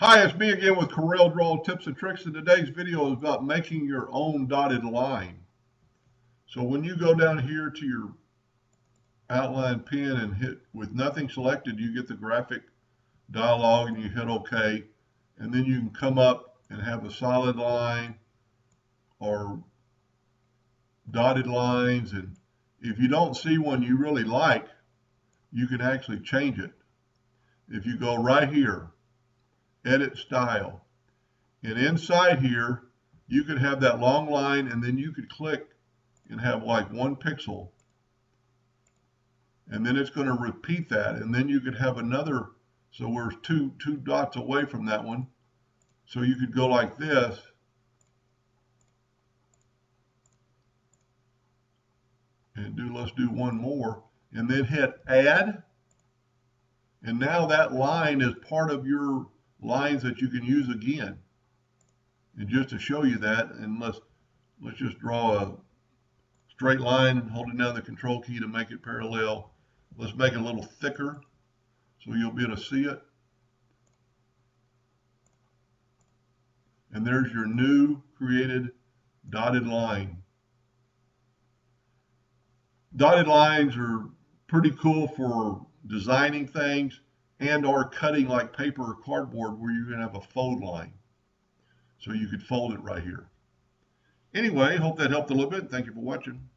Hi, it's me again with Corel Draw Tips and Tricks, and today's video is about making your own dotted line. So when you go down here to your outline pen and hit with nothing selected, you get the graphic dialog and you hit OK, and then you can come up and have a solid line or dotted lines, and if you don't see one you really like, you can actually change it. If you go right here, edit style, and inside here you could have that long line, and then you could click and have like 1 pixel, and then it's going to repeat that, and then you could have another, so we're two dots away from that one, so you could go like this, and let's do one more, and then hit add, and now that line is part of your lines that you can use again. And just to show you that, and let's just draw a straight line holding down the control key to make it parallel. Let's make it a little thicker so you'll be able to see it. And there's your new created dotted line. Dotted lines are pretty cool for designing things and or cutting like paper or cardboard, where you're going to have a fold line. So you could fold it right here. Anyway, hope that helped a little bit. Thank you for watching.